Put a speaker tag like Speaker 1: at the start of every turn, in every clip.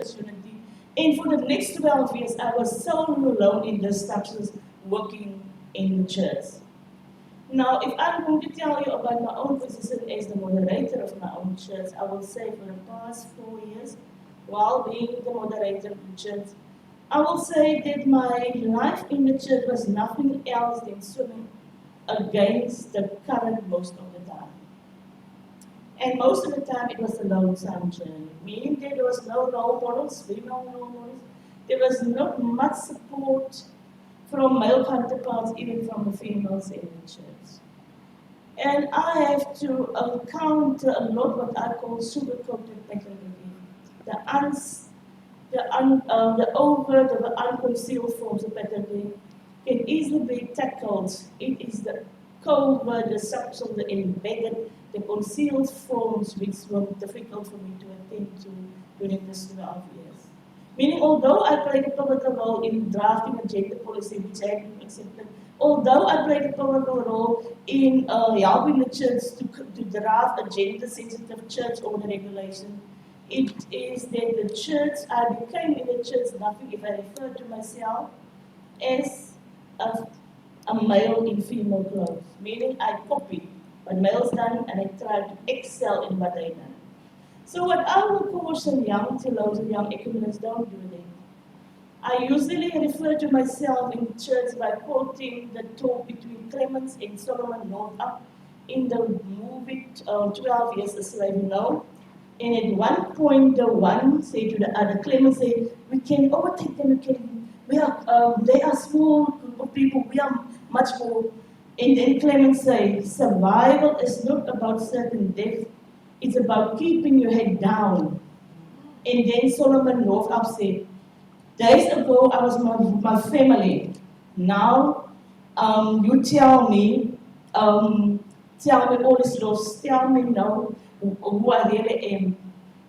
Speaker 1: church unity. And for the next 12 years, I was so alone in the structures working in the church. Now, if I'm going to tell you about my own position as the moderator of my own church, I will say for the past 4 years, while being the moderator of the church, I will say that my life in the church was nothing else than swimming against the current most of the time. And most of the time it was a lonesome journey, meaning that there was no role models, female role models. There was not much support from male counterparts, even from the females in the church. And I have to encounter a lot what I call sugar-coated pedagogy. The overt or the unconcealed forms of pedagogy can easily be tackled. It is the covert, the subtle, the embedded, the concealed forms which were difficult for me to attend to during this 12 years. Meaning, although I played a pivotal role in drafting a gender policy which had been accepted, although I played a pivotal role in helping the church to draft a gender-sensitive church order regulation, it is that the church, I became in the church nothing if I refer to myself as a male in female clothes, meaning I copy what males done and I try to excel in what they done. So what I will caution young theologians, young ecumenists, don't do that. I usually refer to myself in church by quoting the talk between Clemens and Solomon Northup in the movie 12 Years a Slave No. And at one point, the one said to the other, Clemens said, we can overtake them, they are a small group of people, we are much more. And then Clemens said, survival is not about certain death, it's about keeping your head down. And then Solomon Northup said, days ago I was my family. Now you tell me all this loss, tell me now who I really am.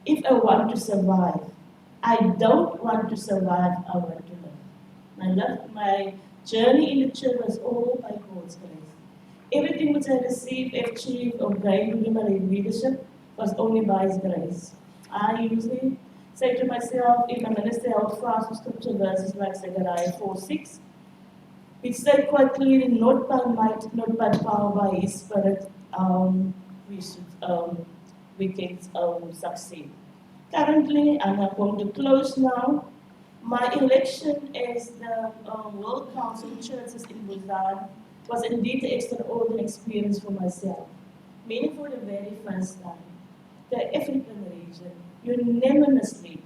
Speaker 1: If I want to survive, I don't want to survive, I want to live. My journey in the church was all by God's grace. Everything which I received, achieved, or gained in my leadership was only by His grace. I usually say to myself, if a minister held fast to scripture verses like Zechariah 4:6, which say quite clearly, not by might, not by power, by His Spirit, we can succeed. Currently, and I'm going to close now, my election as the World Council of Churches in Busan was indeed an extraordinary experience for myself. Meaning for the very first time, the African region unanimously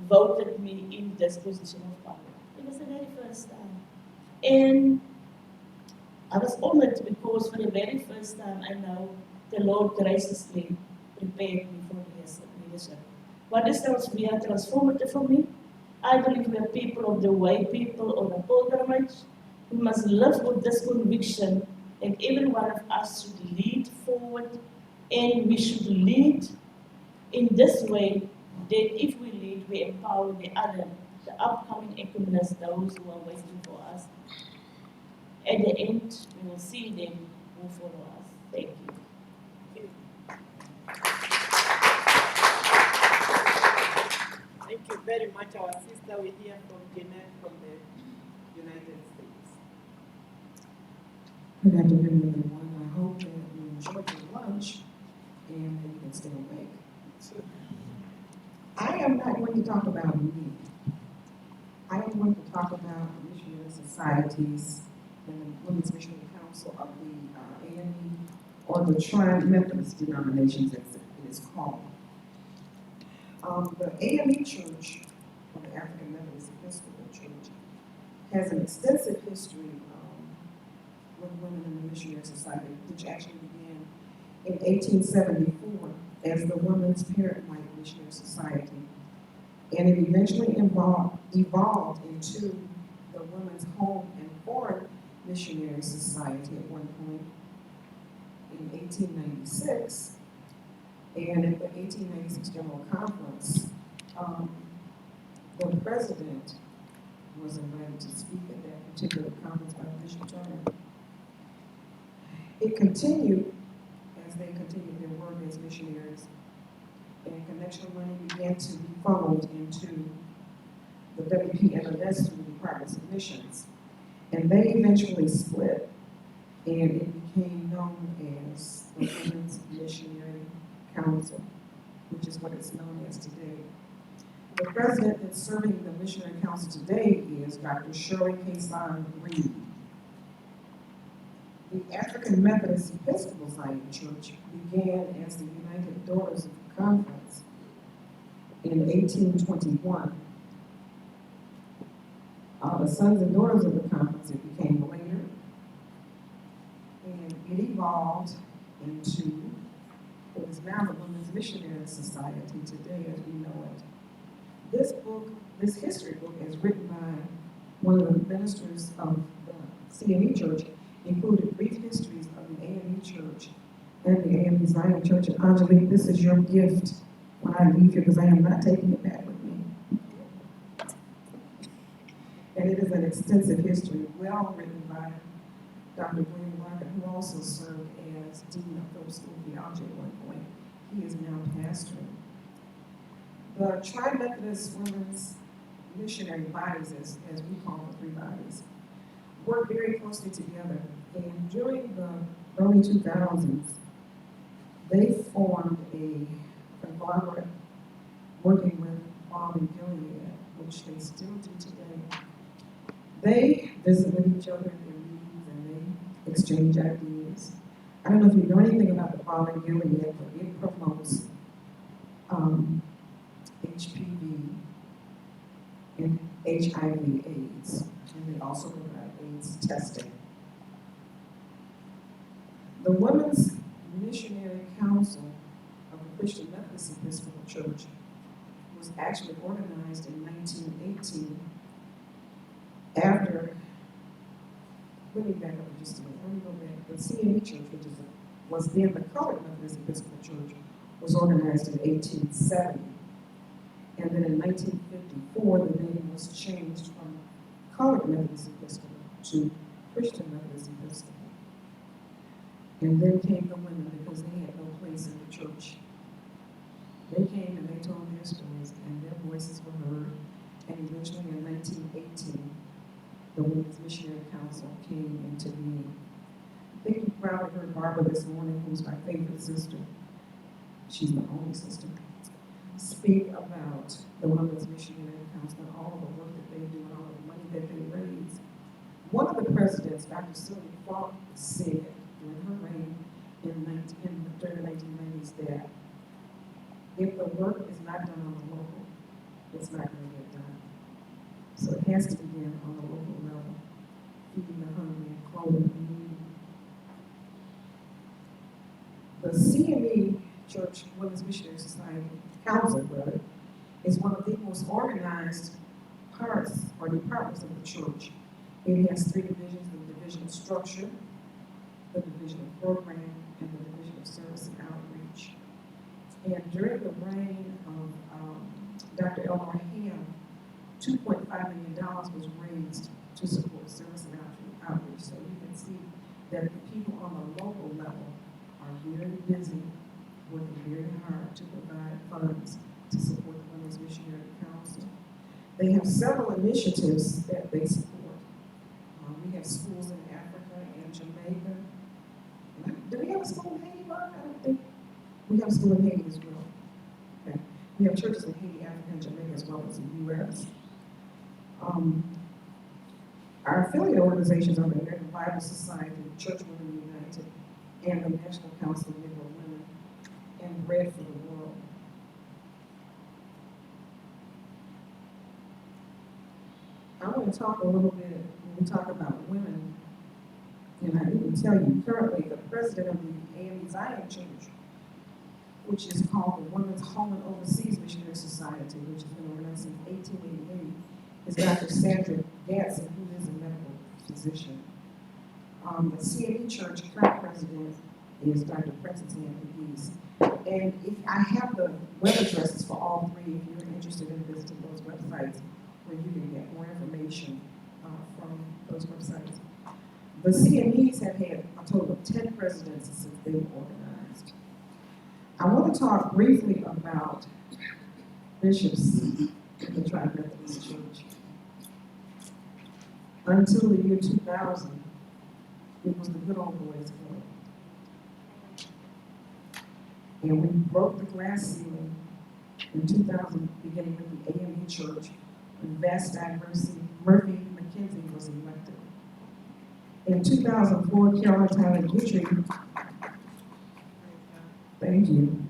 Speaker 1: voted me in this position of power. It was the very first time. And I was honored because for the very first time I know the Lord graciously prepared me for leadership. What is we are transformative for me? I believe we are people of the way, people on a pilgrimage. We must live with this conviction that every one of us should lead forward, and we should lead in this way that if we lead, we empower the upcoming ecumenists, those who are waiting for us. At the end, we will see them who follow us. Thank you.
Speaker 2: Thank you very much, our sister. We hear from Jeanette from the United States.
Speaker 3: Good afternoon, everyone. I hope that you enjoyed your lunch and that you can stay awake. I am not going to talk about me. I am going to talk about the missionary societies and the Women's Missionary Council of the AME, or the Methodist denominations, as it is called. The AME Church, or the African Methodist Episcopal Church, has an extensive history with women in the missionary society, which actually began in 1874 as the Women's Parent Life Missionary Society. And it eventually evolved into the Women's Home and Foreign Missionary Society at one point in 1896. And at the 1896 General Conference, the president was invited to speak at that particular conference by Bishop Turner. It continued as they continued their work as missionaries and connected financial money began to be funneled into the WPMNS through the Departments of Missions. And they eventually split, and it became known as the Women's Missionary Council, which is what it's known as today. The president that's serving the Missionary Council today is Dr. Shirley Kaysan Reed. The African Methodist Episcopal Zion Church began as the United Daughters of the Conference in 1821. The sons and daughters of the conference, it became later, and it evolved into what is now the Women's Missionary Society today as we know it. This book, this history book, is written by one of the ministers of the CME Church, included brief histories of the AME Church and the AME Zion Church. And Angelique, this is your gift when I leave here, because I am not taking it back with me. And it is an extensive history, well written by Dr. William Walker, who also served as Dean of Phillips School of Theology at one point. He is now pastoring. The Tri-Methodist Women's Missionary Bodies, as we call the three bodies, work very closely together. And during the early 2000s, they formed a conglomerate working with PAWEEN and Gilead, which they still do today. They visit with each other in their meetings and they exchange ideas. I don't know if you know anything about the PAWEEN and Gilead, but it promotes HPV and HIV/AIDS, and they also provide AIDS testing. The Women's Missionary Council of the Christian Methodist Episcopal Church was actually organized in 1918 after, let me back up just a minute, let me go back. The CME Church, which was then the Colored Methodist Episcopal Church, was organized in 1870. And then in 1954, the name was changed from Colored Methodist Episcopal to Christian Methodist Episcopal. And then came the women, because they had no place in the church. They came and they told their stories, and their voices were heard. And eventually in 1918, the Women's Missionary Council came into being. I think you probably heard Barbara this morning, who's my favorite sister. She's my only sister. Speak about the Women's Missionary Council and all of the work that they do and all the money that they raise. One of the presidents, Dr. Sylvia Falk, said during her reign in the early 1990s that if the work is not done on the local, it's not going to get done. So it has to begin on the local level, feeding the hungry and clothing the needy. The CME Church Women's Missionary Society Council, brother, is one of the most organized parts or departments of the church. It has three divisions: the division of structure, the division of program, and the division of service and outreach. And during the reign of Dr. Elmore Ham, $2.5 million was raised to support service and outreach. So you can see that the people on the local level are very busy, working very hard to provide funds to support the Women's Missionary Council. They have several initiatives that they support. We have schools in Africa and Jamaica. Do we have a school in Haiti, Mark? I don't think. We have a school in Haiti as well. Okay. We have churches in Haiti, Africa, and Jamaica as well as the U.S. Our affiliate organizations are the American Bible Society, Church Women United, and the National Council of Negro Women, and Bread for the World. I want to talk a little bit, when we talk about women, and I didn't tell you, currently the president of the AME Zion Church, which is called the Women's Home and Overseas Missionary Society, which has been organized since 1888, is Dr. Sandra Gatson, who is a medical physician. The CME Church current president is Dr. Princess Anthony. And if I have the web addresses for all three, if you're interested in visiting those websites, where you can get more information from those websites. The CMEs have had a total of 10 presidents since they were organized. I want to talk briefly about bishops in the Tri-Methodist Church. Until the year 2000, it was the good old boys club. And we broke the glass ceiling in 2000, beginning with the AME Church, when Vasti Murphy McKenzie was elected. In 2004, Carolyn Tyler Guidry, thank you.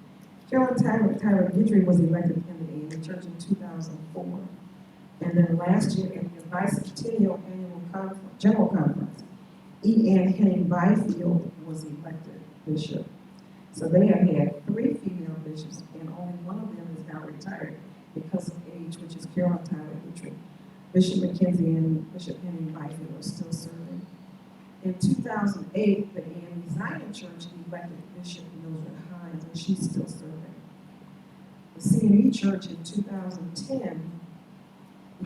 Speaker 3: Carolyn Tyler Guidry was elected in the AME Church in 2004. And then last year, in the bicentennial annual general conference, E.N. Henning Byfield was elected bishop. So they have had 3 female bishops, and only one of them is now retired because of age, which is Carolyn Tyler Guidry. Bishop McKenzie and Bishop Henning Byfield are still serving. In 2008, the AME Zion Church elected Bishop Mildred Hines, and she's still serving. The CME Church in 2010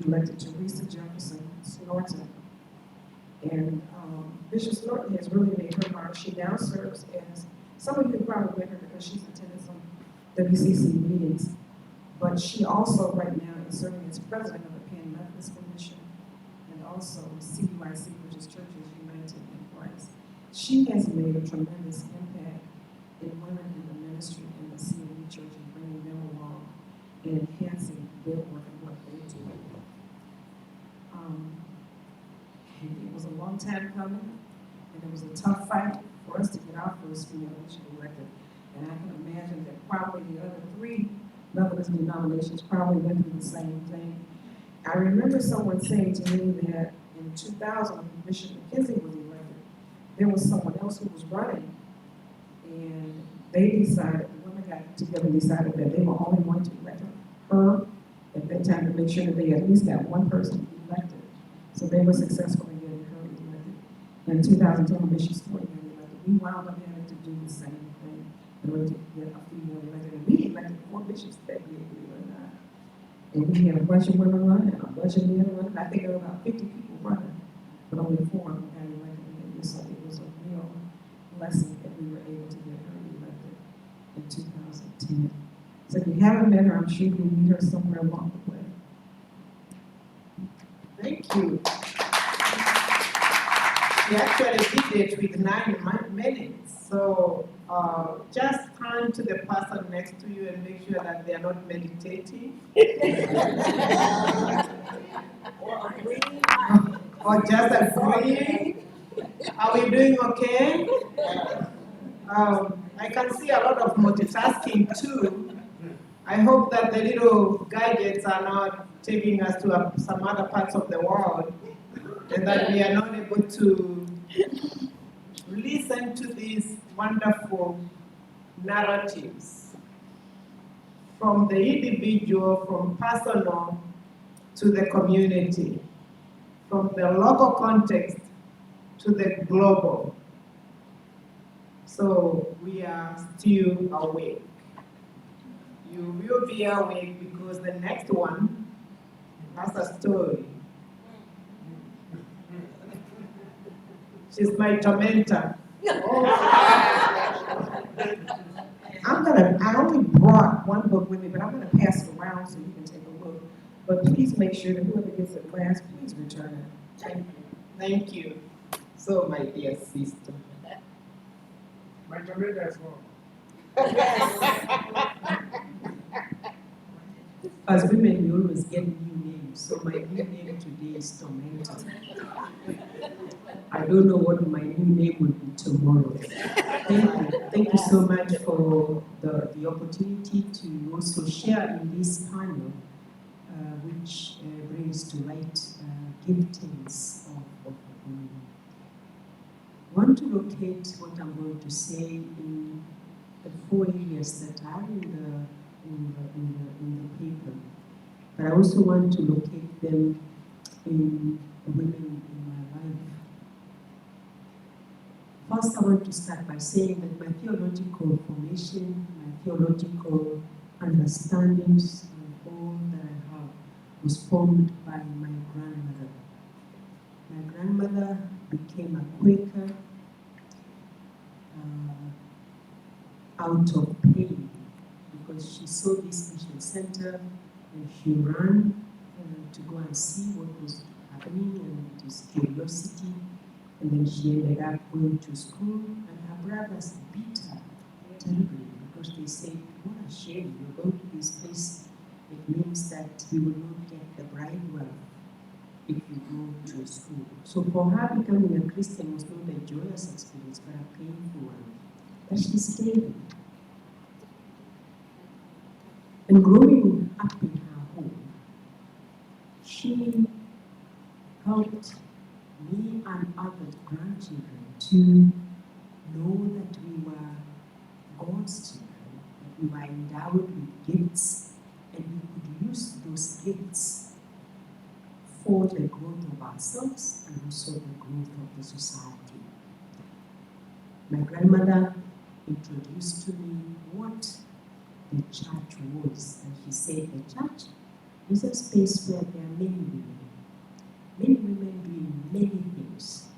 Speaker 3: elected Teresa Jefferson Snorton. And Bishop Snorton has really made her mark. She now serves as, some of you probably met her because she's attended some WCC meetings, but she also right now is serving as president of the Panelists Commission and also CUIC, which is Churches United in Christ. She has made a tremendous impact in women in the ministry in the CME Church and bringing them along and enhancing their work and what they do. It was a long time coming, and it was a tough fight for us to get our first female bishop elected. And I can imagine that probably the other 3 Methodist denominations probably went through the same thing. I remember someone saying to me that in 2000, when Bishop McKenzie was elected, there was someone else who was running, and they decided, the women got together and decided that they were only going to elect her at that time to make sure that they at least got one person elected. So they were successful in getting her elected. In 2010, when Bishop Snorton got elected, we wound up having to do the same thing in order to get a female elected. And we elected 4 bishops that year, believe it or not. And we had a bunch of women running, a bunch of men running. I think there were about 50 people running, but only 4 got elected that year. So it was a real blessing that we were able to get her elected in 2010. So if you haven't met her, I'm sure you'll meet her somewhere along the way.
Speaker 2: Thank you. We actually did it with 9 minutes. So just turn to the person next to you and make sure that they are not meditating. or just agreeing. Are we doing okay? I can see a lot of multitasking too. I hope that the little gadgets are not taking us to some other parts of the world, and that we are not able to listen to these wonderful narratives from the individual, from personal to the community, from the local context to the global. So we are still awake. You will be awake because the next one has a story. She's my tormentor.
Speaker 3: I only brought one book with me, but I'm gonna pass it around so you can take a look. But please make sure that whoever gets it last, please return it. Thank you.
Speaker 2: Thank you. So, my dear sister.
Speaker 4: My tormentor is wrong.
Speaker 5: As women, we always get new names, so my new name today is Tormentor. I don't know what my new name will be tomorrow. Thank you so much for the opportunity to also share in this panel, which brings to light giftings of the women. I want to locate what I'm going to say in the 4 areas that are in the paper, but I also want to locate them in the women in my life. First, I want to start by saying that my theological formation, my theological understandings, and all that I have was formed by my grandmother. My grandmother became a Quaker out of pain, because she saw this mission center and she ran to go and see what was happening and this curiosity. And then she ended up going to school, and her brothers beat her terribly because they said, what a shame, you're going to this place. It means that you will not get the bride wealth if you go to school. So for her, becoming a Christian was not a joyous experience, but a painful one. But she stayed. And growing up in her home, she helped me and other grandchildren to know that we were God's children, that we were endowed with gifts, and we could use those gifts for the growth of ourselves and also the growth of the society. My grandmother introduced to me what the church was, and she said the church is a space where there are many women doing many things,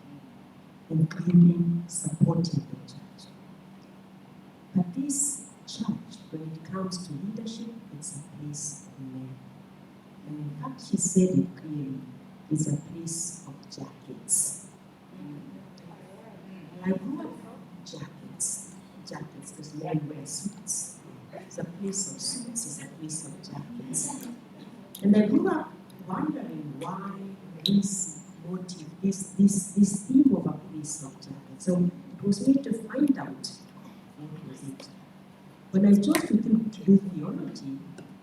Speaker 5: including supporting the church. But this church, when it comes to leadership, it's a place of men. And in fact, she said it clearly, it's a place of jackets. I grew up jackets, because men wear suits. It's a place of suits, it's a place of jackets. And I grew up wondering why this motive, this theme of a place of jackets. So it was me to find out what was it. When I chose to do theology,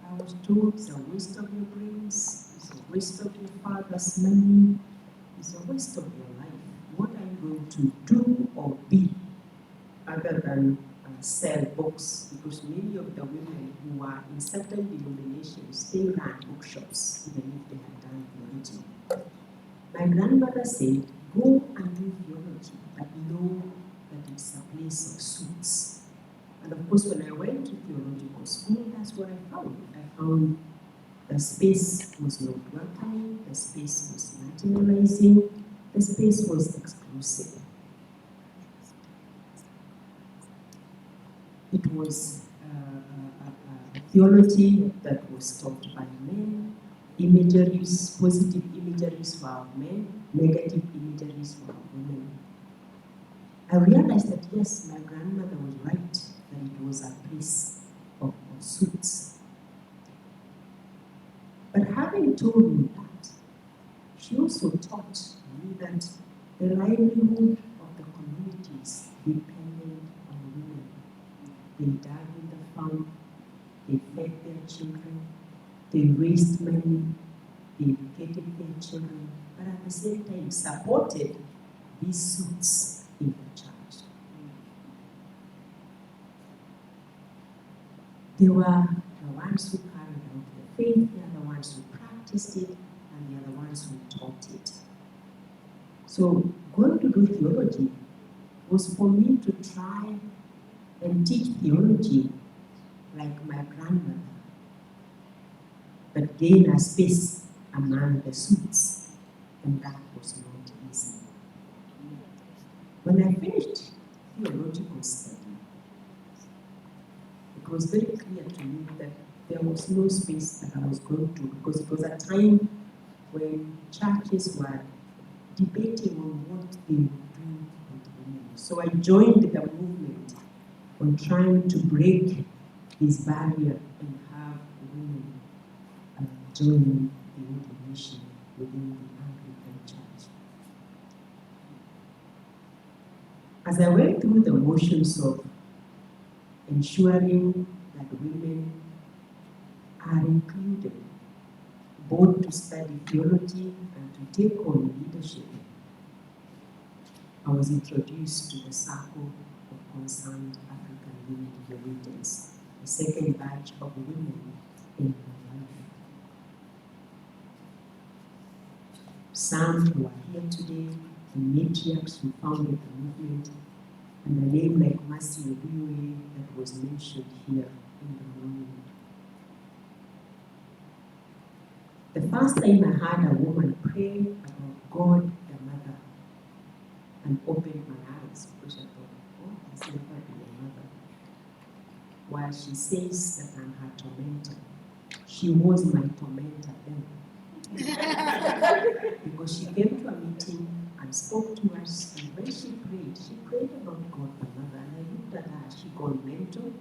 Speaker 5: I was told it's a waste of your brains, it's a waste of your father's money, it's a waste of your life. What are you going to do or be other than sell books? Because many of the women who are in certain denominations still ran bookshops, even if they had done theology. My grandmother said, go and do theology, but know that it's a place of suits. And of course, when I went to theological school, that's what I found. I found the space was not welcoming, the space was marginalizing, the space was exclusive. It was a theology that was taught by men, imageries, positive imageries for men, negative imageries for women. I realized that yes, my grandmother was right, that it was a place of suits. But having told me that, she also taught me that the livelihood of the communities depended on women. They died in the farm, they fed their children, they raised money, they educated their children, but at the same time supported these suits in the church. They were the ones who carried out the faith, they are the ones who practiced it, and they are the ones who taught it. So going to do theology was for me to try and teach theology like my grandmother, but gain a space among the suits, and that was not easy. When I finished theological study, it was very clear to me that there was no space that I was going to, because it was a time when churches were debating on what they would do with women. So I joined the movement on trying to break this barrier and have women join the ordination within the Anglican Church. As I went through the motions of ensuring that women are included, both to study theology and to take on leadership, I was introduced to the Circle of Concerned African Women Leaders, the second batch of women in my life. Some who are here today, the matriarchs who founded the movement, and a name like Mercy Obiwe that was mentioned here in the morning. The first time I heard a woman pray about God the Mother and opened my eyes because I thought, God has never been a mother. While she says that I'm her tormentor, she She was my tormentor then. Because she came to a meeting and spoke to us, and when she prayed about God the Mother, and I looked at her, she gone mental.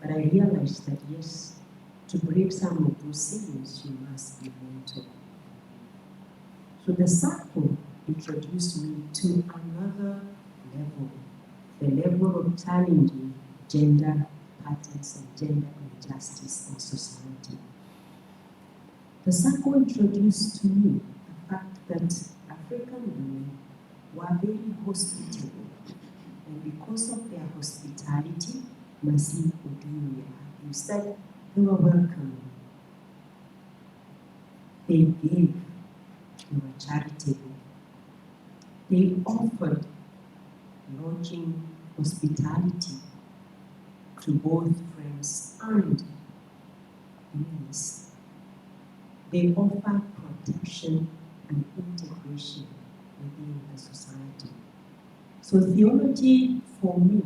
Speaker 5: But I realized that yes, to break some of those sins, she must be mental. So the circle introduced me to another level, the level of challenging gender patterns and gender injustice in society. The circle introduced to me the fact that African women were very hospitable, and because of their hospitality, Masi Oduya, you said they were welcome. They gave, they were charitable. They offered launching hospitality to both friends and enemies. They offer protection and integration within the society. So theology, for me,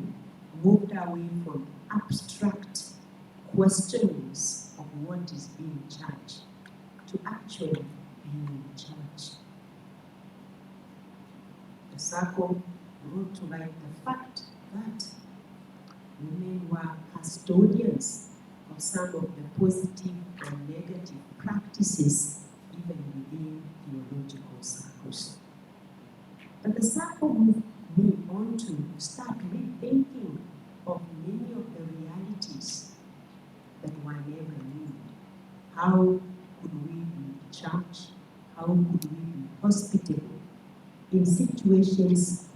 Speaker 5: moved away from abstract questionings of what is being judged to actually being judged. The circle brought to light the fact that women were custodians of some of the positive and negative practices even within theological circles. But the circle moved me on to start rethinking of many of the realities that were never knew. How could we be church? How could we be hospitable in situations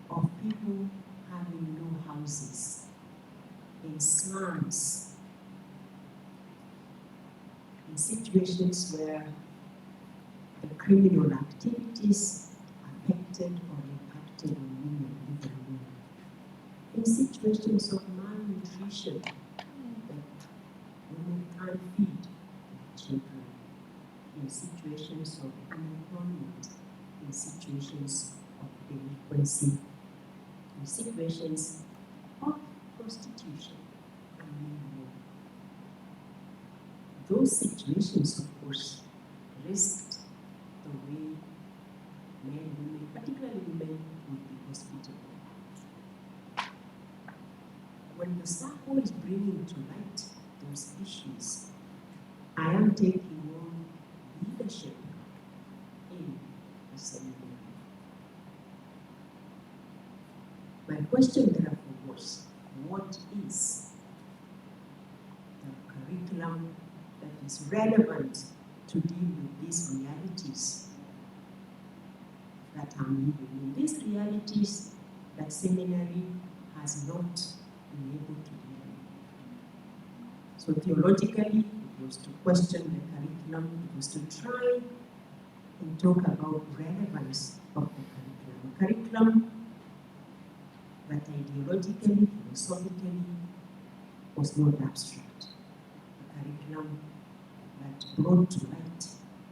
Speaker 5: of people having no houses, in slums, in situations where the criminal activities affected or impacted on women everywhere, in situations of malnutrition that women can't feed their children, in situations of unemployment, in situations of delinquency, in situations of prostitution, and many more. Those situations, of course, risked the way men, women, particularly women, would be hospitable. When the circle is bringing to light those issues, I am taking on leadership in the seminary. My question therefore was, what is the curriculum that is relevant to deal with these realities that I'm living in? These realities that seminary has not been able to deal with. So theologically, it was to question the curriculum, it was to try and talk about relevance of the curriculum that ideologically, philosophically, was not abstract. A curriculum that brought to light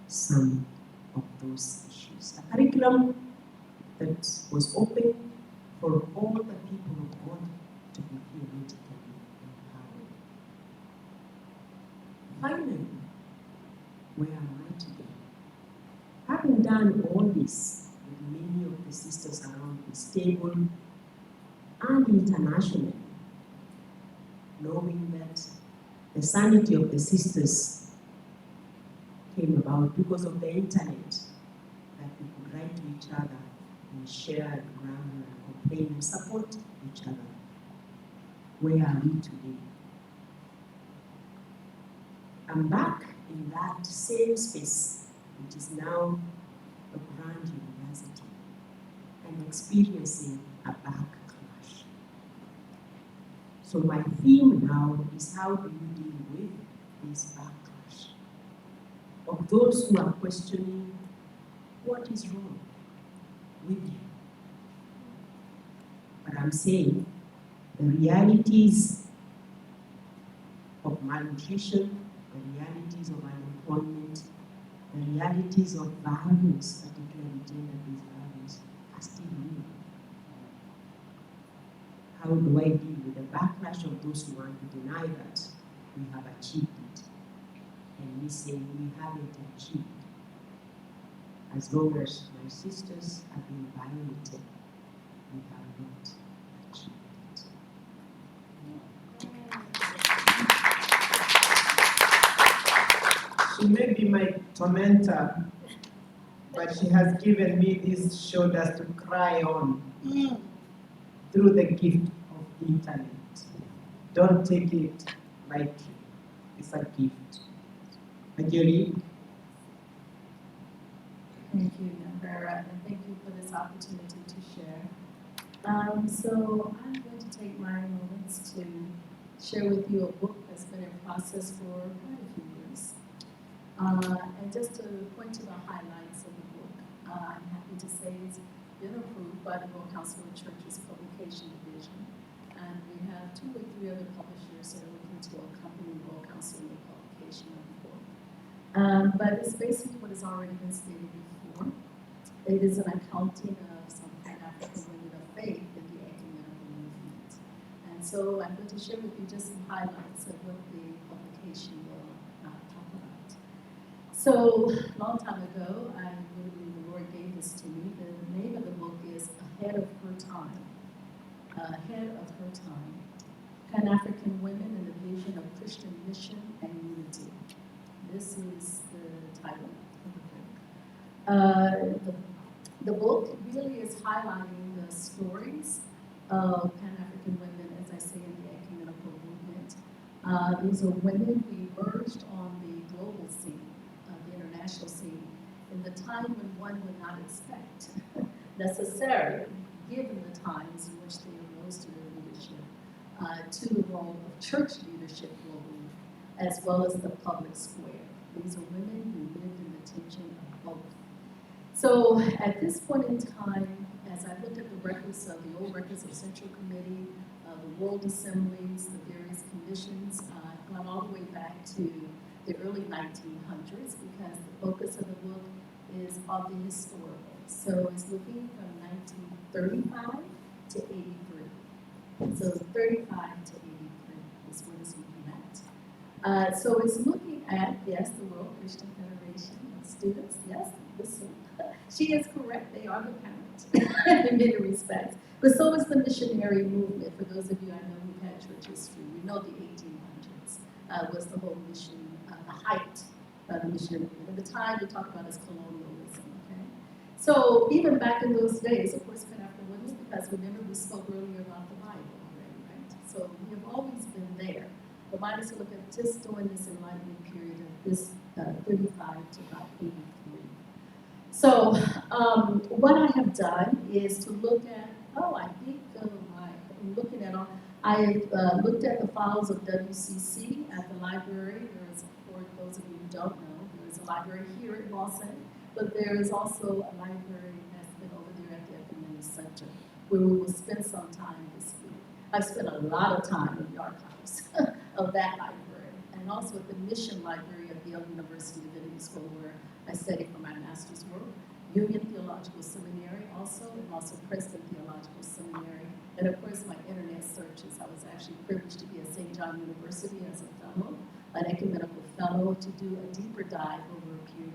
Speaker 5: some of those issues. A curriculum that was open for all the people of God to be theologically empowered. Finally, where am I today? Having done all this with many of the sisters around this table and internationally, knowing that the sanity of the sisters came about because of the internet, that we could write to each other and share and murmur and complain and support each other. Where are we today? I'm back in that same space, which is now a grand university, and experiencing a backlash. So my theme now is, how do you deal with this backlash of those who are questioning what is wrong with you? But I'm saying the realities of malnutrition, the realities of unemployment, the realities of violence, particularly gender-based violence, are still real. How do I deal with the backlash of those who want to deny that we have achieved it? and we say we haven't achieved. As long as my sisters have been violated, we have not achieved it.
Speaker 2: She may be my tormentor, but she has given me these shoulders to cry on through the gift of internet. Don't take it lightly. It's a gift. Angelique?
Speaker 6: Thank you, Nyambura, and thank you for this opportunity to share. So I'm going to take my moments to share with you a book that's been in process for quite a few years. And just to point to the highlights of the book, I'm happy to say it's been approved by the World Council of Churches Publication Division. And we have 2 or 3 other publishers that are looking to accompany the World Council in the publication of the book. But it's basically what has already been stated before. It is an accounting of some Pan-African women of faith in the Ecumenical Movement. And so I'm going to share with you just some highlights of what the publication will talk about. So, a long time ago, I really believe the Lord gave this to me. The name of the book is Ahead of Her Time. Ahead of Her Time. Pan-African Women in the Vision of Christian Mission and Unity. This is the title of the book. The book really is highlighting the stories of Pan-African women, as I say, in the Ecumenical Movement. These are women who emerged on the global scene, the international scene, in the time when one would not expect necessarily, given the times in which they arose to their leadership, to the role of church leadership globally, as well as the public square. These are women who lived in the tension of both. So at this point in time, as I looked at the records of the old records of Central Committee, the World Assemblies, the various commissions, I've gone all the way back to the early 1900s because the focus of the book is on the historical. So it's looking from 1935 to 83. So 35 to 83 is what it's looking at. So it's looking at, yes, the World Christian Federation of Students, yes, listen. She is correct, they are the parents in many respects. But so is the missionary movement. For those of you I know who've had church history, we know the 1800s was the whole mission, the height of the missionary movement. At the time we talk about as colonialism, okay? So even back in those days, of course, Pan-African women, because remember we spoke earlier about the Bible already, right? So we have always been there. But mine is to look at just during this Enlightenment period of this 35 to about 83. So what I have done is to look at, I'm looking at all, I have looked at the files of WCC at the library. There is, for those of you who don't know, there is a library here at Boston, but there is also a library that's been over there at the Ecumenical Center, where we will spend some time this week. I've spent a lot of time in the archives of that library, and also at the Mission Library at Yale University Divinity School, where I studied for my master's work. Union Theological Seminary also, and also Princeton Theological Seminary, and of course my internet searches. I was actually privileged to be at St. John University as a fellow, an ecumenical fellow, to do a deeper dive over a period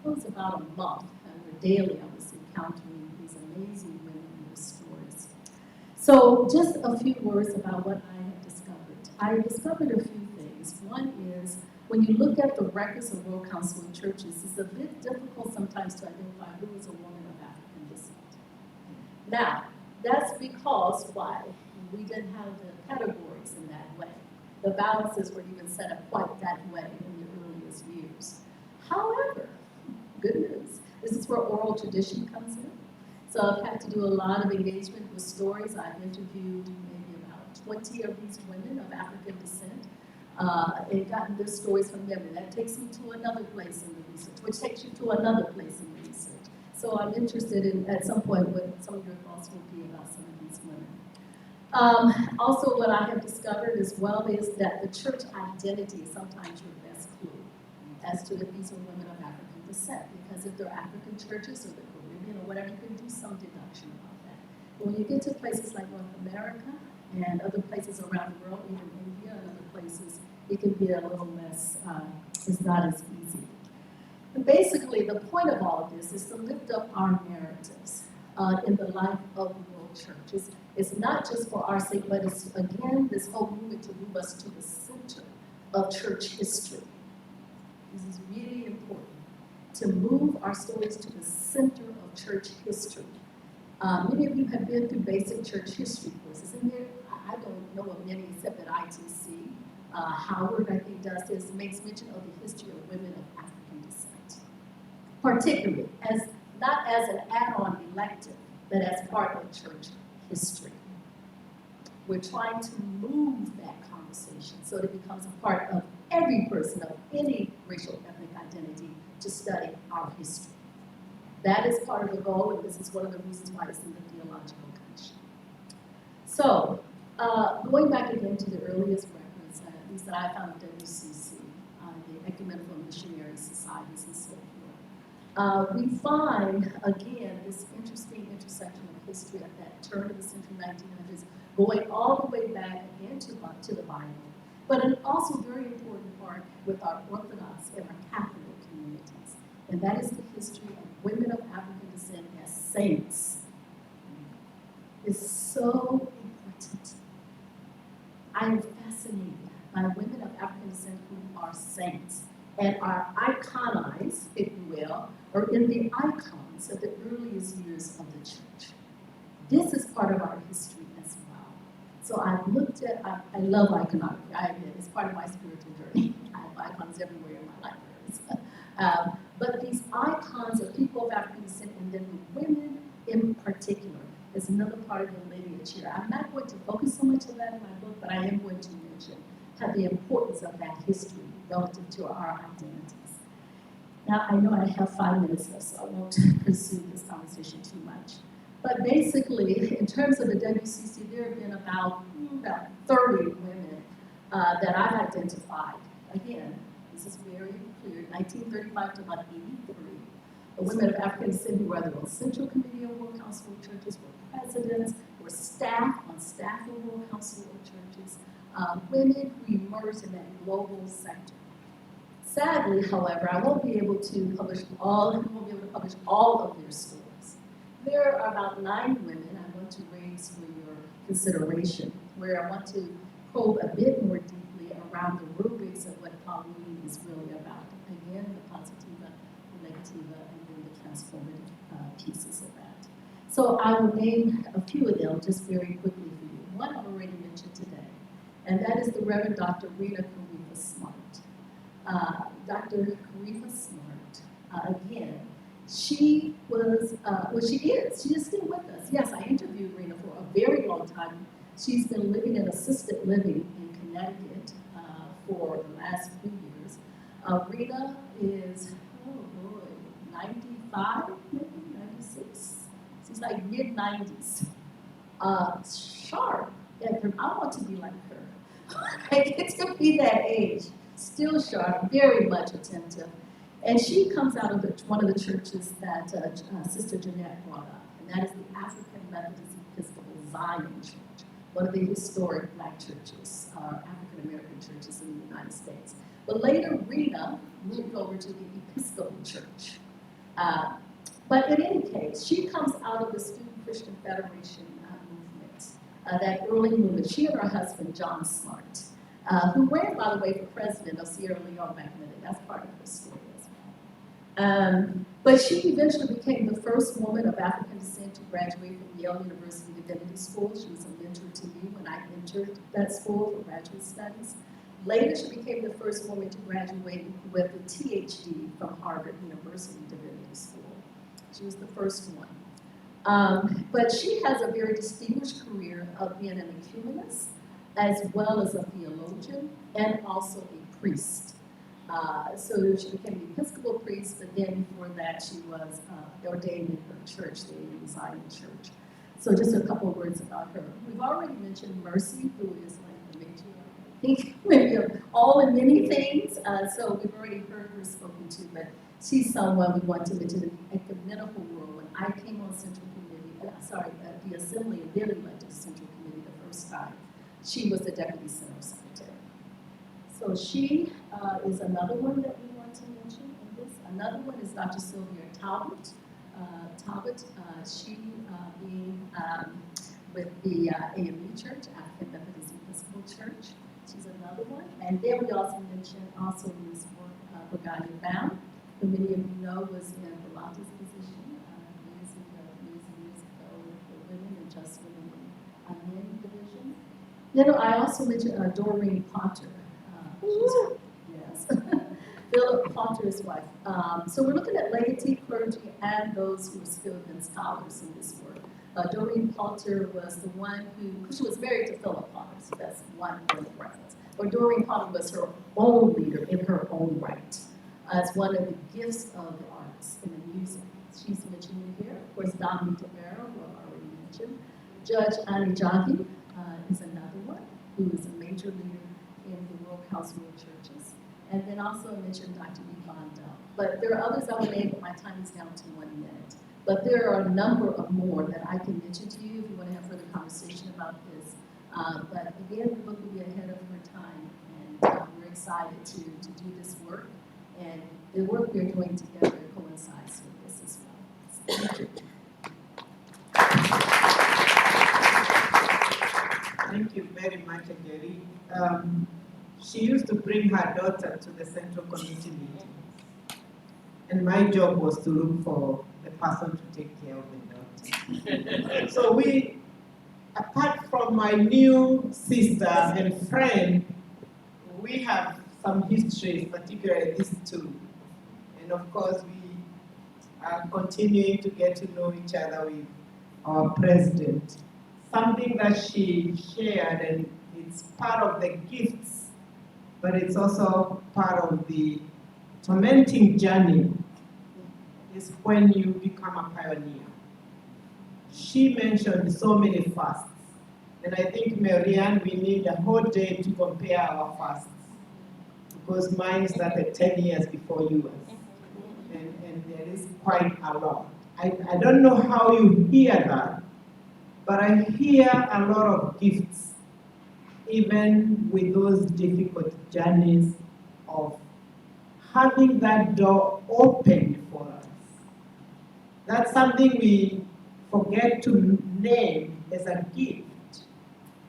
Speaker 6: of about a month, and daily I was encountering these amazing women and their stories. So just a few words about what I have discovered. I discovered a few things. One is, when you look at the records of World Council of Churches, it's a bit difficult sometimes to identify who is a woman of African descent. Now, that's because why? We didn't have the categories in that way. The balances were even set up quite that way in the earliest years. However, good news, this is where oral tradition comes in. So I've had to do a lot of engagement with stories. I've interviewed maybe about 20 of these women of African descent. And gotten their stories from them, and that takes me to another place in the research, which takes you to another place in the research. So I'm interested in, at some point, what some of your thoughts will be about some of these women. Also, what I have discovered as well is that the church identity is sometimes your best clue as to if these are women of African descent, because if they're African churches or the Caribbean or whatever, you can do some deduction about that. But when you get to places like North America and other places around the world, even India and other places, it can be a little less is not as easy. But basically, the point of all of this is to lift up our narratives in the life of the world church. It's not just for our sake, but it's, again, this whole movement to move us to the center of church history. This is really important, to move our stories to the center of church history. Many of you have been through basic church history courses, and there, I don't know of many except at ITC. Howard, I think, does this, makes mention of the history of women of African descent, particularly, not as an add-on elective, but as part of church history. We're trying to move that conversation so that it becomes a part of every person of any racial ethnic identity to study our history. That is part of the goal, and this is one of the reasons why it's in the Theological Commission. So, going back again to the earliest records, at least that I found at WCC, the Ecumenical Missionary Societies and so forth, we find, again, this interesting intersection of history at that turn of the century 1900s, going all the way back again to the Bible, but an also very important part with our Orthodox and our Catholic communities, and that is the history of women of African descent as saints. It's so important. I am fascinated by women of African descent who are saints and are iconized, if you will, or in the icons of the earliest years of the church. This is part of our history as well. So I've looked at, I love iconography, I admit, it's part of my spiritual journey. I have icons everywhere in my libraries. But these icons of people of African descent, and then the women in particular, is another part of the lineage here. I'm not going to focus so much on that in my book, but I am going to mention the importance of that history relative to our identities. Now, I know I have 5 minutes left, so I won't pursue this conversation too much. But basically, in terms of the WCC, there have been about 30 women that I've identified. Again, this is very clear, 1935 to about 83. The women of African descent who were either on Central Committee of World Council of Churches, were presidents, were staff of World Council of Churches, women who emerged in that global sector. Sadly, however, I won't be able to publish all of their stories. There are about 9 women I want to raise for your consideration, where I want to probe a bit more deeply around the rubrics of what PAWEEN is really about. Again, the positiva, the negativa, and then the transformative pieces of that. So I will name a few of them just very quickly for you. One I've already mentioned today, and that is the Reverend Dr. Rita Karifa Smart. Dr. Karifa Smart, again, she was, she is still with us. Yes, I interviewed Rita for a very long time. She's been living in assisted living in Connecticut for the last few years. Rita is, 95, maybe 96. She's like mid-90s. Sharp. Yeah, I want to be like her. I get to be that age. Still sharp, very much attentive. And she comes out of one of the churches that Sister Jeanette brought up, and that is the African Methodist Episcopal Zion Church, one of the historic black churches, African American churches in the United States. But later, Rita moved over to the Episcopal Church. But in any case, she comes out of the Student Christian Federation movement, that early movement. She and her husband, John Smart, who ran, by the way, for president of Sierra Leone back in the day. That's part of her story as well. But she eventually became the first woman of African descent to graduate from Yale University Divinity School. She was a mentor to me when I entered that school for graduate studies. Later, she became the first woman to graduate with a THD from Harvard University Divinity School. She was the first one. But she has a very distinguished career of being an ecumenist, as well as a theologian, and also a priest. So she became an Episcopal priest, but then before that she was ordained in her church, the Zion Church. So just a couple of words about her. We've already mentioned Mercy, who is like the matriarch, I think, maybe of all and many things. So we've already heard her spoken to, but she's someone we want to mention in the ecumenical world. When I came on Central Committee, the Assembly, and then elected Central Committee the first time, she was the Deputy Center Secretary. So she is another one that we want to mention in this. Another one is Dr. Sylvia Talbot. She being with the AME Church, African Methodist Episcopal Church. She's another one. And then we also mentioned Ms. Bouknight, who many of you know was in Pilates position years ago for women and just women in men division. Then I also mentioned Doreen Potter. Yes, Philip Potter's wife. So we're looking at laity, clergy, and those who are skilled and scholars in this work. Doreen Potter was the one who, she was married to Philip Potter, so that's one point of reference. But Doreen Potter was her own leader in her own right, as one of the gifts of the arts in the music. She's mentioned here. Of course, Dominique Tamara, who I've already mentioned. Judge Njoroge is another one, who is a major leader in the World Council of Churches. And then also I mentioned Dr. Yvonne Dell. But there are others I will name, but my time is down to 1 minute. But there are a number of more that I can mention to you if you want to have further conversation about this. But again, the book will be ahead of her time, and we're excited to do this work. And the work we're doing together coincides with this as well. So, thank you.
Speaker 2: Thank you very much, Angelique. She used to bring her daughter to the central committee meetings. And my job was to look for the person to take care of the daughter. So we, apart from my new sister and friend, we have some histories, particularly these two. And of course, we are continuing to get to know each other with our president. Something that she shared, and it's part of the gifts, but it's also part of the tormenting journey, is when you become a pioneer. She mentioned so many fasts, and I think, Marianne, we need a whole day to compare our fasts, because mine started 10 years before yours, and there is quite a lot. I don't know how you hear that, but I hear a lot of gifts, even with those difficult journeys of having that door open for us. That's something we forget to name as a gift.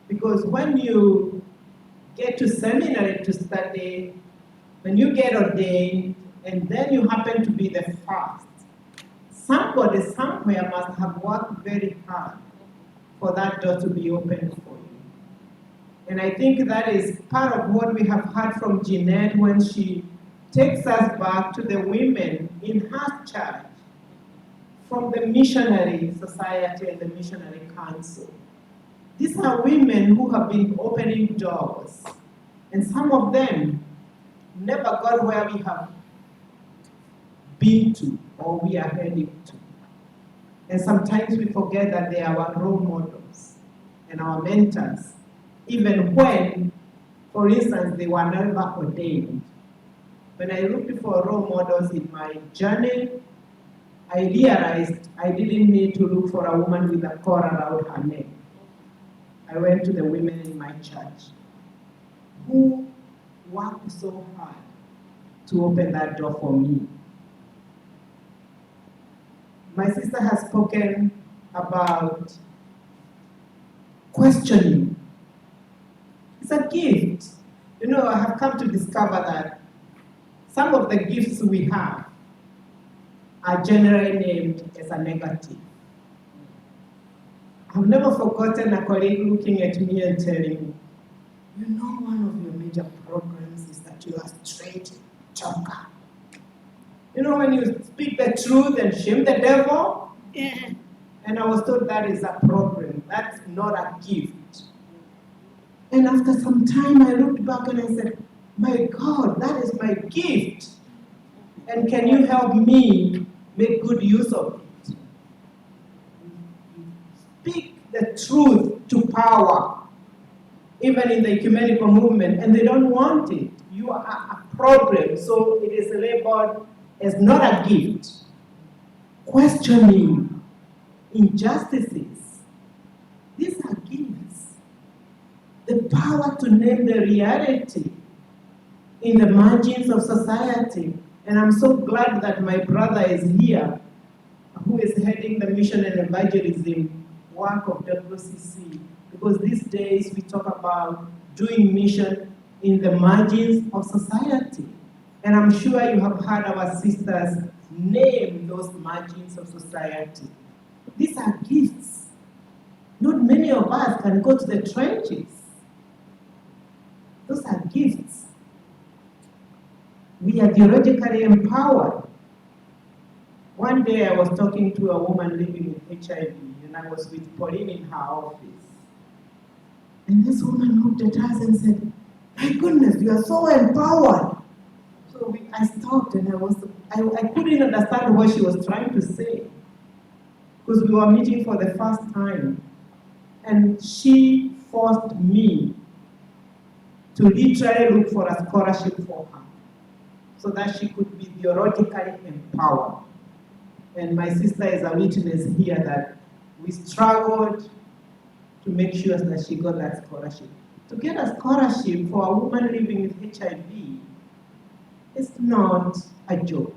Speaker 2: Because when you get to seminary to study, when you get ordained, and then you happen to be the first, somebody somewhere must have worked very hard for that door to be open for you. And I think that is part of what we have heard from Jeanette when she takes us back to the women in her church from the missionary society and the missionary council. These are women who have been opening doors, and some of them never got where we have been to or we are heading to. And sometimes we forget that they are our role models and our mentors, even when, for instance, they were never ordained. When I looked for role models in my journey, I realized I didn't need to look for a woman with a cord around her neck. I went to the women in my church who worked so hard to open that door for me. My sister has spoken about questioning. It's a gift. You know, I have come to discover that some of the gifts we have are generally named as a negative. I've never forgotten a colleague looking at me and telling me, you know, one of your major programs is that you are straight talker. You know, when you speak the truth and shame the devil? Yeah. And I was told that is a problem. That's not a gift. And after some time, I looked back and I said, my God, that is my gift. And can you help me make good use of it? Speak the truth to power, even in the Ecumenical Movement, and they don't want it. You are a problem, so it is labeled as not a gift. Questioning injustices, these are gifts. The power to name the reality in the margins of society. And I'm so glad that my brother is here, who is heading the mission and evangelism work of WCC, because these days we talk about doing mission in the margins of society. And I'm sure you have heard our sisters name those margins of society. These are gifts. Not many of us can go to the trenches. Those are gifts. We are theologically empowered. One day I was talking to a woman living with HIV, and I was with Pauline in her office. And this woman looked at us and said, "My goodness, you are so empowered." So I stopped and I couldn't understand what she was trying to say, because we were meeting for the first time. And she forced me to literally look for a scholarship for her, so that she could be theologically empowered. And my sister is a witness here that we struggled to make sure that she got that scholarship. To get a scholarship for a woman living with HIV is not a joke.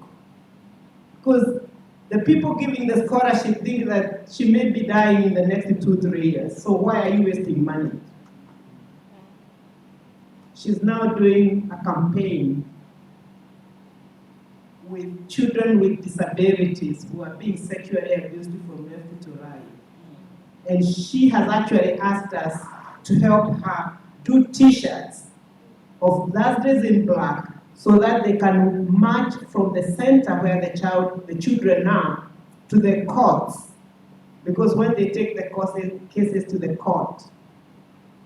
Speaker 2: Because the people giving the scholarship think that she may be dying in the next 2-3 years. So why are you wasting money? She's now doing a campaign with children with disabilities who are being sexually abused from left to right. And she has actually asked us to help her do t-shirts of Thursdays in Black, so that they can march from the center where the children are to the courts. Because when they take the cases to the court,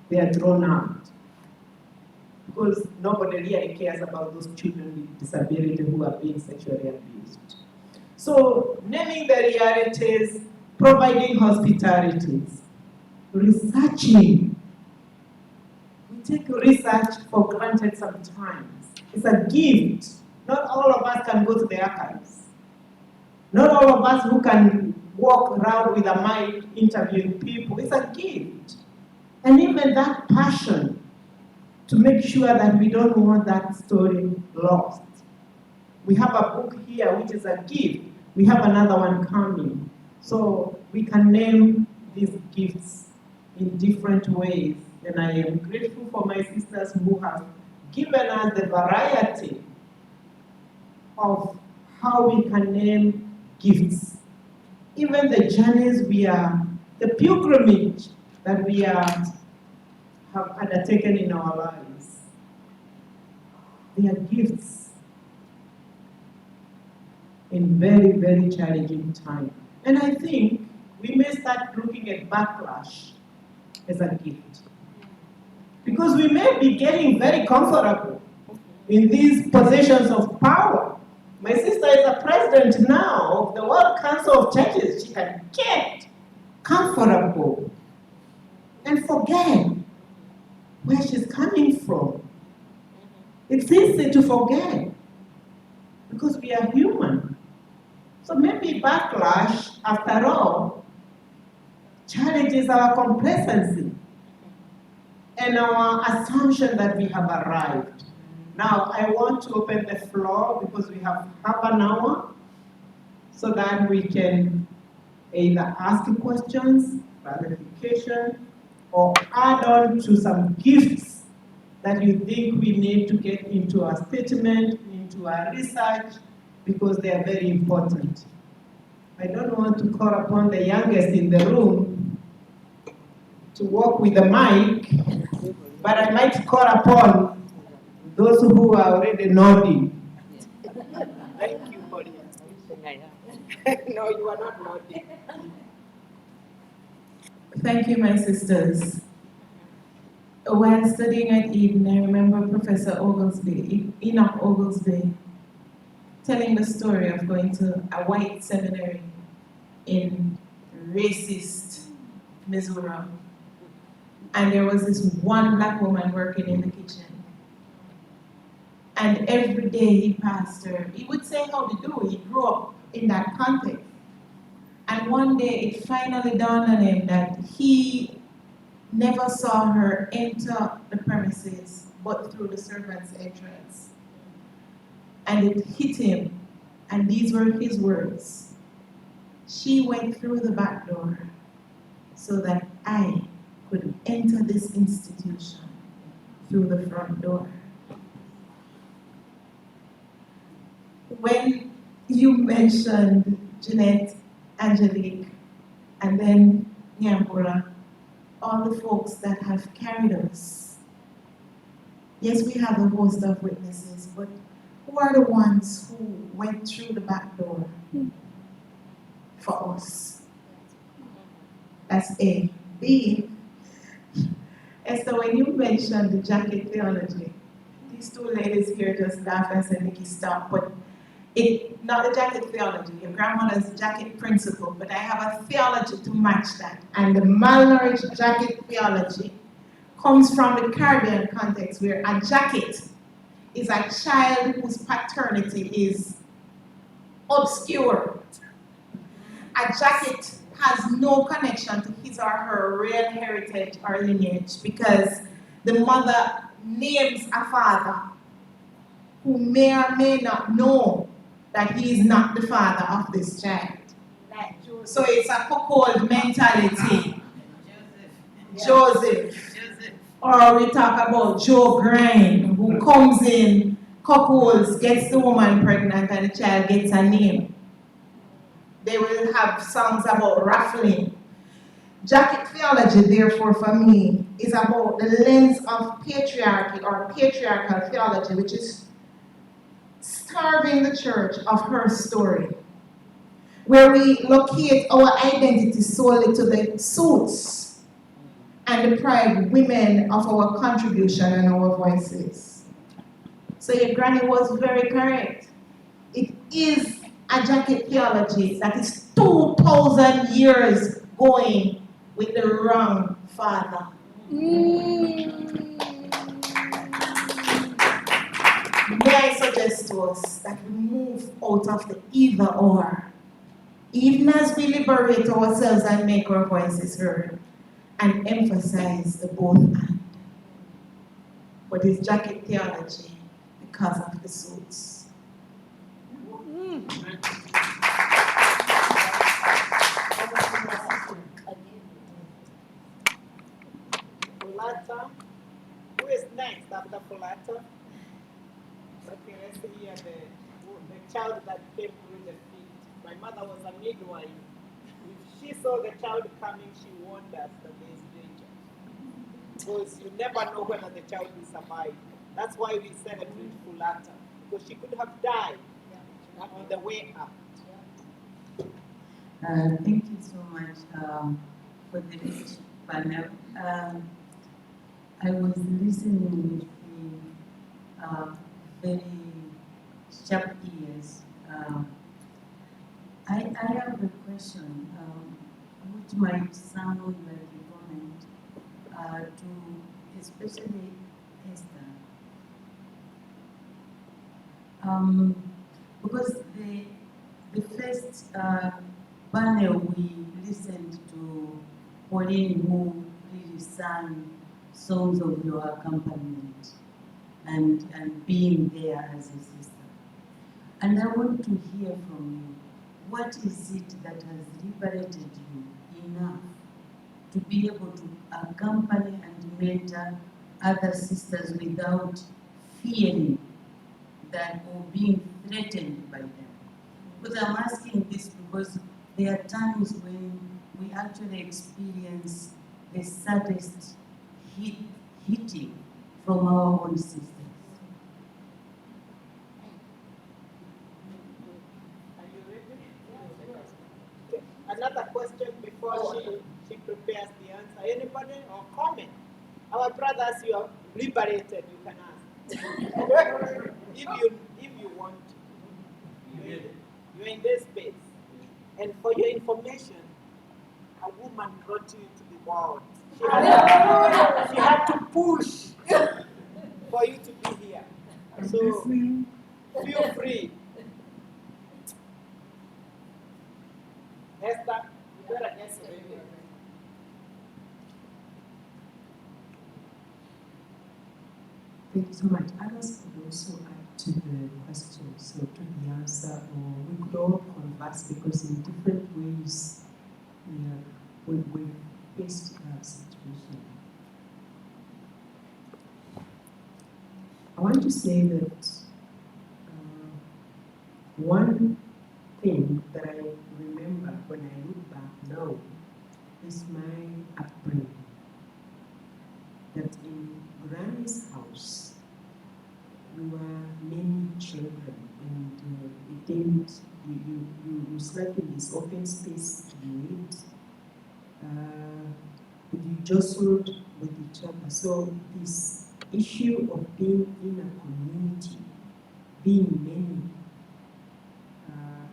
Speaker 2: they are drawn out. Because nobody really cares about those children with disability who are being sexually abused. So, naming the realities, providing hospitalities, researching. We take research for granted sometimes. It's a gift. Not all of us can go to the archives. Not all of us who can walk around with a mic interviewing people. It's a gift. And even that passion to make sure that we don't want that story lost. We have a book here which is a gift. We have another one coming. So we can name these gifts in different ways. And I am grateful for my sisters who have given us the variety of how we can name gifts. Even the journeys the pilgrimage that we have undertaken in our lives. They are gifts in very, very challenging times. And I think we may start looking at backlash as a gift. Because we may be getting very comfortable in these positions of power. My sister is a president now of the World Council of Churches. She can get comfortable and forget where she's coming from. It's easy to forget because we are human. So maybe backlash, after all, challenges our complacency and our assumption that we have arrived. Now, I want to open the floor because we have half an hour so that we can either ask questions, clarification, or add on to some gifts that you think we need to get into our statement, into our research, because they are very important. I don't want to call upon the youngest in the room to walk with the mic, but I might call upon those who are already nodding. Thank you, Pauline. No, you are not nodding.
Speaker 7: Thank you, my sisters. While studying at Eden, I remember Professor Oglesby, Enoch Oglesby, telling the story of going to a white seminary in racist Missouri. And there was this one black woman working in the kitchen. And every day he passed her, he would say how to do. He grew up in that context. And one day it finally dawned on him that he never saw her enter the premises but through the servant's entrance. and it hit him. And these were his words. She went through the back door so that I could enter this institution through the front door. When you mentioned Jeanette, Angelique, and then Nyambura, all the folks that have carried us, yes, we have a host of witnesses, but who are the ones who went through the back door for us? That's A. B. Esther, when you mentioned the jacket theology, these two ladies here just laughed and said, Nikki, stop. But not the jacket theology, your grandmother's jacket principle, but I have a theology to match that. And the malnourished jacket theology comes from the Caribbean context, where a jacket is a child whose paternity is obscure. A jacket has no connection to his or her real heritage or lineage because the mother names a father who may or may not know that he is not the father of this child. So it's a cuckold mentality. Joseph. Or we talk about Joe Grind, who comes in, cuckolds, gets the woman pregnant, and the child gets a name. They will have songs about raffling. Jacket theology, therefore, for me, is about the lens of patriarchy or patriarchal theology, which is starving the church of her story, where we locate our identity solely to the suits and deprive women of our contribution and our voices. So your granny was very correct. It is a jacket theology that is 2,000 years going with the wrong father. May I suggest to us that we move out of the either or, even as we liberate ourselves and make our voices heard, and emphasize the both and. But it's jacket theology because of the suits.
Speaker 2: Fulata. Who is next after Fulata? Okay, let's hear the child that came through the feet. My mother was a midwife. If she saw the child coming, she warned us that there is danger. Because you never know whether the child will survive. That's why we celebrate Fulata. Because she could have died on the way up.
Speaker 8: Thank you so much for the rich panel. I was listening with very sharp ears. I have a question which might sound like a comment to especially Esther. Because the first panel we listened to PAWEEN, who really sang songs of your accompaniment and being there as a sister. And I want to hear from you, what is it that has liberated you enough to be able to accompany and mentor other sisters without fearing that or being threatened by them? But I'm asking this because there are times when we actually experience the saddest hitting from our own sisters.
Speaker 2: Are you ready? Okay. Another question before she prepares the answer. Anybody or comment? Our brothers, you are liberated, you can ask. if you want to. You're in this space. And for your information, a woman brought you to the world. She had to push for you to be here. So feel free. Esther, you better get ready.
Speaker 5: Thank you so much. Others could also add to the question, so to the answer, or we could all converse because in different ways we face that situation. I want to say that one thing that I remember when I look back now is my upbringing. That in Granny's house, we were many children, and it didn't, you slept in this open space to eat. You jostled with each other. So this issue of being in a community, being many,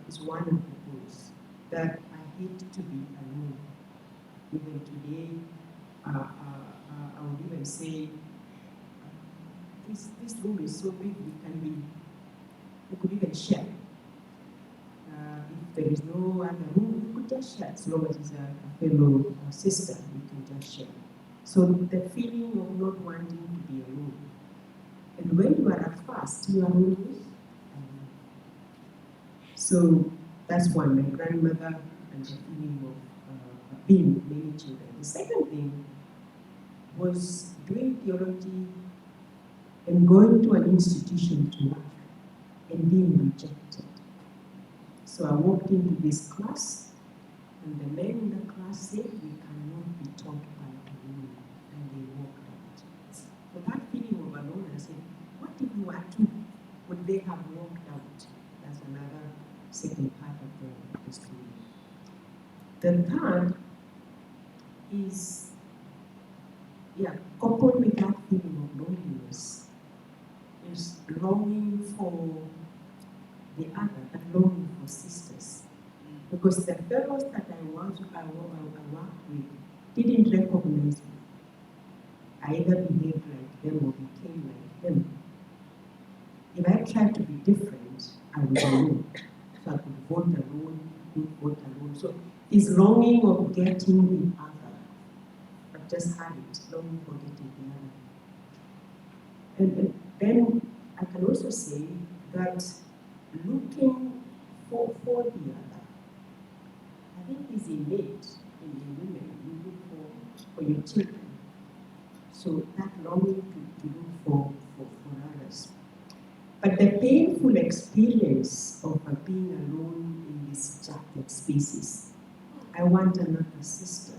Speaker 5: is one of the things that I hate to be alone. Even today, I would even say, this room is so big, we could even share. If there is no other room, we could just share. As long as it's a fellow sister, we can just share. So the feeling of not wanting to be alone. And when you are at first, you are always alone. So that's one, my grandmother and the feeling of being many children. The second thing was doing theology and going to an institution to work and being rejected. So I walked into this class, and the men in the class said, "We cannot be taught by the women," and they walked out. So that feeling of alone, I said, what if you were two? Would they have walked out? That's another second part of the story. The third is, coupled with that feeling of loneliness, is longing for the other and longing for sisters. Because the fellows that I worked with didn't recognize me. I either behaved like them or became like them. If I tried to be different, I was alone. So I could vote alone, could vote alone. So this longing of getting the other, I've just had it, longing for getting the other. And then I can also say that looking for the other, I think is innate in women. You look for your children. So that longing to look for others. But the painful experience of being alone in these jacket spaces, I want another sister.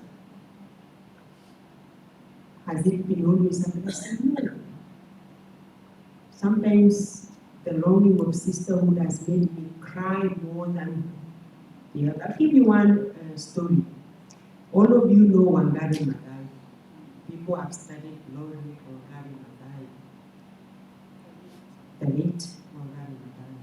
Speaker 5: Has it been always a blessing? No. Sometimes the longing of sisterhood has made me cry more than the other. I'll give you one story. All of you know Wangari Maathai. People have studied Lord Wangari Maathai. The late Wangari Maathai.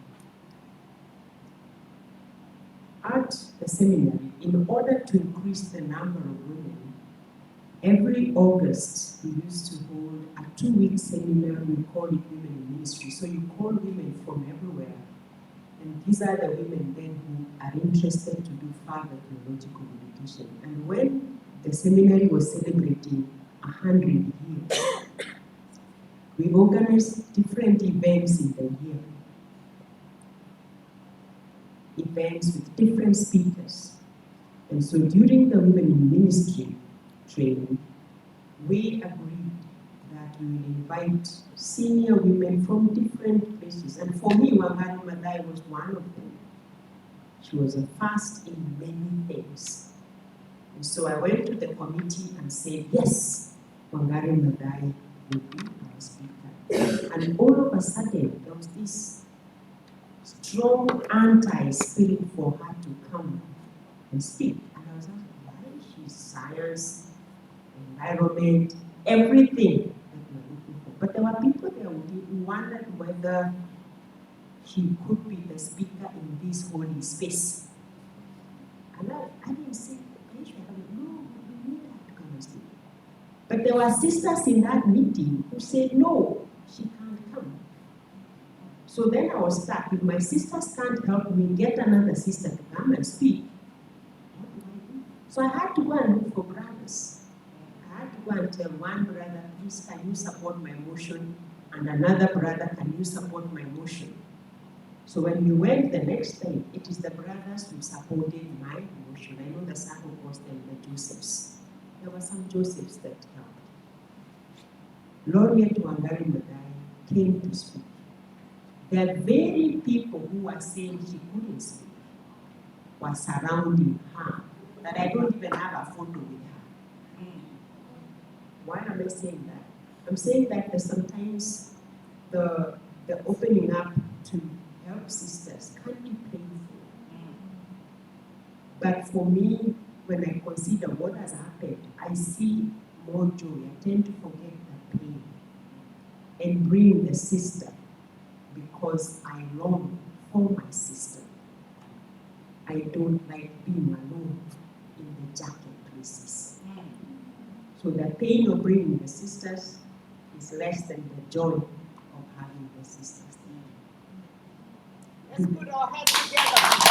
Speaker 5: At the seminary, in order to increase the number of women, every August we used to hold a 2-week seminar. We call it Women in Ministry. So you call women from everywhere. And these are the women then who are interested to do further theological education. And when the seminary was celebrating 100 years, we organized different events in the year. Events with different speakers. And so during the Women in Ministry training, we agreed that we will invite senior women from different places. And for me, Wangari Maathai was one of them. She was a first in many things. And so I went to the committee and said, yes, Wangari Maathai will be our speaker. And all of a sudden, there was this strong anti-spirit for her to come and speak. And I was like, why? She's science, environment, everything that we're looking for. But there were people there who wondered whether she could be the speaker in this holy space. And I didn't say, no, we need her to come and speak. But there were sisters in that meeting who said, no, she can't come. So then I was stuck. If my sisters can't help me, get another sister to come and speak. What do I do? So I had to go and look for brothers. I had to go and tell one brother, please, can you support my motion and another brother, can you support my motion? So when we went the next day, it is the brothers who supported my motion. I know the circle was and the Josephs. There were some Josephs that helped. Laureate Wangari Maathai came to speak. The very people who were saying she couldn't speak were surrounding her, that I don't even have a photo with her. Why am I saying that? I'm saying that sometimes the opening up to help sisters can be painful. But for me, when I consider what has happened, I see more joy. I tend to forget the pain and bring the sister because I long for my sister. I don't like being alone in the jacket places. So the pain of bringing the sisters is less than the joy of having the sisters.
Speaker 2: Let's put our heads together.